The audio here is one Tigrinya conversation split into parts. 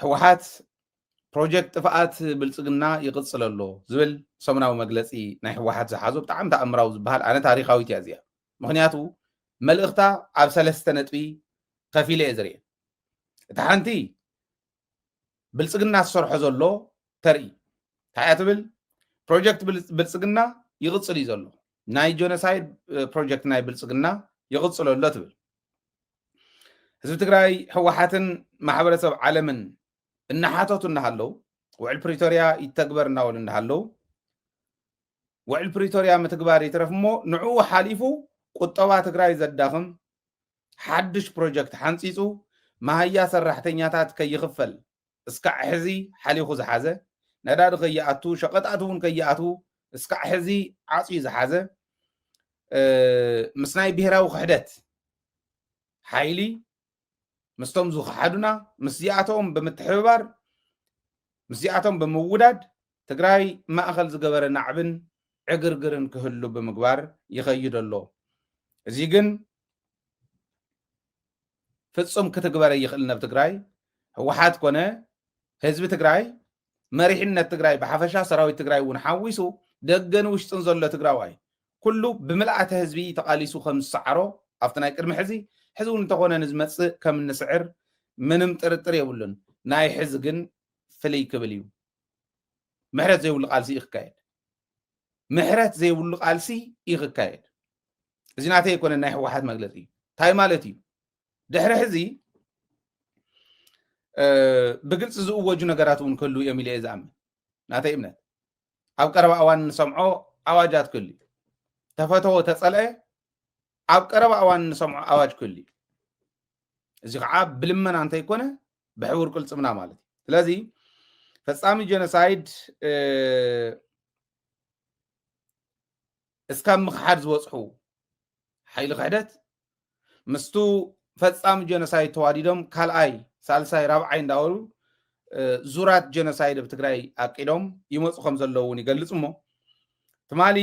ህወሓት ፕሮጀክት ጥፍኣት ብልጽግና ይቕጽል ኣሎ ዝብል ሰሙናዊ መግለጺ ናይ ህወሓት ዝሓዞ ብጣዕሚ ተኣምራዊ ዝበሃል ኣነ ታሪኻዊት እያ እዚኣ ምክንያቱ መልእኽታ ኣብ 3 ነጥቢ ከፊለ እየ ዝርአ እቲ ሓንቲ ብልጽግና ዝሰርሖ ዘሎ ተርኢ እንታይ እያ ትብል ፕሮጀክት ብልጽግና ይቕጽል እዩ ዘሎ ናይ ጆኖሳይድ ፕሮጀክት ናይ ብልጽግና ይቕጽል ኣሎ ትብል ህዝቢ ትግራይ ህወሓትን ማሕበረሰብ ዓለምን እናሓተቱ እናሃለው ውዕል ፕሪቶሪያ ይተግበር እናበሉ እናሃለው ውዕል ፕሪቶሪያ ምትግባር ይትረፍ እሞ ንዕኡ ሓሊፉ ቁጠባ ትግራይ ዘዳኽም ሓድሽ ፕሮጀክት ሓንፂፁ ማህያ ሰራሕተኛታት ከይኽፈል እስካዕ ሕዚ ሓሊኹ ዝሓዘ ነዳዲ ከይኣቱ ሸቐጣት እውን ከይኣቱ እስካዕ ሕዚ ዓፅዩ ዝሓዘ ምስ ናይ ብሄራዊ ክሕደት ሓይሊ ምስቶም ዝኸሓዱና ምስዚኣቶም ብምትሕብባር ምስዚኣቶም ብምውዳድ ትግራይ ማእኸል ዝገበረ ናዕብን ዕግርግርን ክህሉ ብምግባር ይኸይድ ኣሎ እዚ ግን ፍጹም ክትግበረ ይኽእል ናብ ትግራይ ህወሓት ኮነ ህዝቢ ትግራይ መሪሕነት ትግራይ ብሓፈሻ ሰራዊት ትግራይ እውን ሓዊሱ ደገን ውሽጥን ዘሎ ትግራዋይ ኩሉ ብምልኣተ ህዝቢ ተቃሊሱ ከም ዝሰዓሮ ኣብቲ ናይ ቅድሚ ሕዚ ሕዚ እውን እንተኾነ ንዝመፅእ ከም ንስዕር ምንም ጥርጥር የብሉን ናይ ሕዚ ግን ፍልይ ክብል እዩ ምሕረት ዘይብሉ ቃልሲ ይክካየድ ምሕረት ዘይብሉ ቃልሲ ይክካየድ እዚ ናተይ ይኮነ ናይ ህወሓት መግለፂ እዩ እንታይ ማለት እዩ ድሕሪ ሕዚ ብግልፂ ዝእወጁ ነገራት እውን ክህሉ እዮም ኢለ ዝኣምን ናተይ እምነት ኣብ ቀረባ እዋን ንሰምዖ ኣዋጃት ክህሉ ተፈተዎ ተፀልአ ኣብ ቀረባ እዋን ንሰምዖ ኣዋጅ ክህሉ እዚ ከዓ ብልመና እንተይኮነ ብሕቡር ቅልፅምና ማለት እዩ ስለዚ ፈፃሚ ጀኖሳይድ እስካብ ምክሓድ ዝበፅሑ ሓይሊ ክሕደት ምስቱ ፈፃሚ ጀኖሳይድ ተዋዲዶም ካልኣይ ሳልሳይ ራብዓይ እንዳበሉ ዙራት ጀኖሳይድ ኣብ ትግራይ ኣቂዶም ይመፁ ከም ዘለዉ እውን ይገልፅ እሞ ትማሊ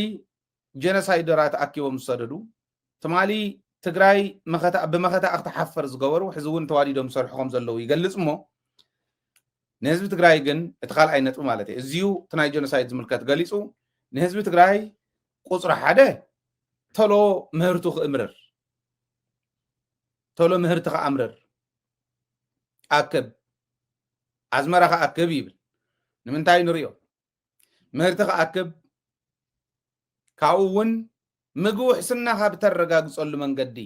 ጀኖሳይደራት ተኣኪቦም ዝሰደዱ ትማሊ ትግራይ ብመኸታ ክትሓፈር ዝገበሩ ሕዚ እውን ተዋዲዶም ዝሰርሑ ከም ዘለዉ ይገልፅ እሞ ንህዝቢ ትግራይ ግን እቲ ካልኣይ ነጥቢ ማለት እዩ እዚዩ እቲ ናይ ጀኖሳይድ ዝምልከት ገሊፁ ንህዝቢ ትግራይ ቁፅሪ ሓደ ተሎ ምህርቱ ክእምርር ተሎ ምህርቲ ከኣምርር ኣክብ ኣዝመራ ከኣክብ ይብል ንምንታይ ንሪኦ ምህርቲ ከኣክብ ካብኡ እውን ምግቢ ውሕስናኻ ብተረጋግፀሉ መንገዲ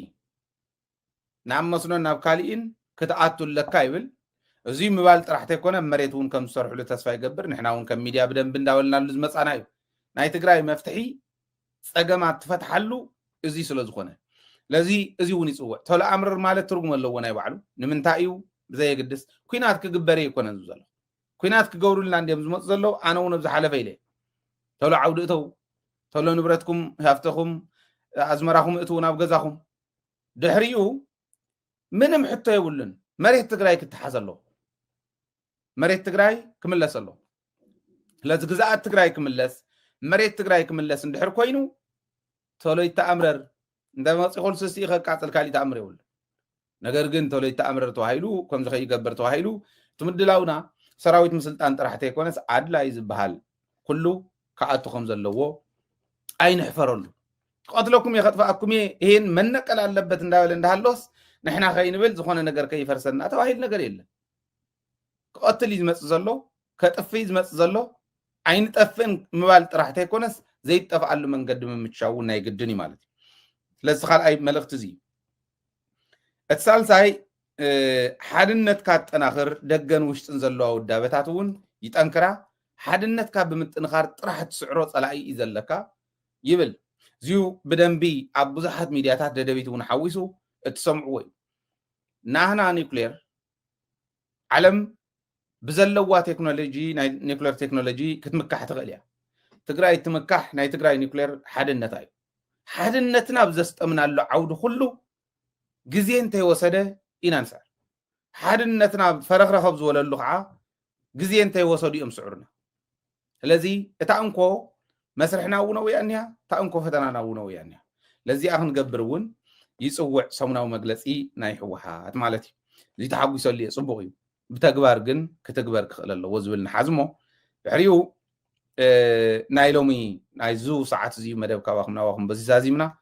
ናብ መስኖን ናብ ካሊእን ክትኣቱለካ ይብል እዚ ምባል ጥራሕተ ይኮነ መሬት እውን ከም ዝሰርሕሉ ተስፋ ይገብር ንሕና እውን ከም ሚድያ ብደንብ እንዳበልናሉ ዝመፃና እዩ ናይ ትግራይ መፍትሒ ፀገማት ትፈትሓሉ እዚ ስለ ዝኾነ ለዚ እዚ እውን ይፅውዕ ተሎ ኣምርር ማለት ትርጉም ኣለዎ ናይ ባዕሉ ንምንታይ እዩ ብዘየግድስ ኩናት ክግበረ ይኮነን ዘሎ ኩናት ክገብሩልና እንዲኦም ዝመፁ ዘለዉ ኣነ እውን ኣብ ዝሓለፈ ኢለ ተሎ ዓውዲ እተው ተሎ ንብረትኩም ሃፍተኹም ኣዝመራኹም እትው ናብ ገዛኹም ድሕሪኡ ምንም ሕቶ የብሉን መሬት ትግራይ ክትሓዝ ኣሎ መሬት ትግራይ ክምለስ ኣሎ ስለዚ ግዛኣት ትግራይ ክምለስ መሬት ትግራይ ክምለስ እንድሕር ኮይኑ ተሎ ይተኣምረር እንደመፂ ኮልሰስቲ ከቃፅል ካሊእ ተኣምር የብሉ ነገር ግን ተሎ ይተኣምረር ተባሂሉ ከምዚ ከይገበር ተባሂሉ ትምድላውና ሰራዊት ምስልጣን ጥራሕተ ይኮነስ ኣድላይ ዝበሃል ኩሉ ከኣቱ ከም ዘለዎ ኣይንሕፈረሉ ክቀትለኩም እየ ከጥፋኣኩም እየ ይሄን መነቀል ኣለበት እንዳበለ እንዳሃለወስ ንሕና ከይንብል ዝኾነ ነገር ከይፈርሰና ተባሂሉ ነገር የለን ክቀትል እዩ ዝመፅእ ዘሎ ከጥፊ ዝመፅእ ዘሎ ኣይንጠፍእን ምባል ጥራሕተ ይኮነስ ዘይጠፍኣሉ መንገዲ ምምቻው ናይ ግድን እዩ ማለት እዩ ስለዚ ካልኣይ መልእኽቲ እዚ እቲ ሳልሳይ ሓድነትካ ትጠናኽር ደገን ውሽጥን ዘለዋ ውዳበታት እውን ይጠንክራ ሓድነትካ ብምጥንኻር ጥራሕ ትስዕሮ ፀላኢ እዩ ዘለካ ይብል እዚኡ ብደንቢ ኣብ ብዙሓት ሚድያታት ደደቢት እውን ሓዊሱ እትሰምዕዎ እዩ ናህና ኒውክሌር ዓለም ብዘለዋ ቴክኖሎጂ ናይ ኒውክሌር ቴክኖሎጂ ክትምካሕ ትኽእል እያ ትግራይ ትምካሕ ናይ ትግራይ ኒውክሌር ሓድነታ እዩ ሓድነትና ብዘስጠምናሉ ዓውዲ ኩሉ ግዜ እንተይወሰደ ኢና ንስዕር ሓድነትና ፈረኽረኸብ ዝበለሉ ከዓ ግዜ እንተይወሰዱ እዮም ስዑርና ስለዚ እታ እንኮ መስርሕና እውን እያ እኒሃ እታ እንኮ ፈተናና እውን እያ እኒሃ ለዚኣ ክንገብር እውን ይፅውዕ ሰሙናዊ መግለፂ ናይ ህወሓት ማለት እዩ እዚ ተሓጒሰሉ እየ ፅቡቅ እዩ بتكبر جن كتكبر كخلال وزبل نحزمه بحريو نايلومي نايزو ساعات زي مدب كواخم نواخم بس زازيمنا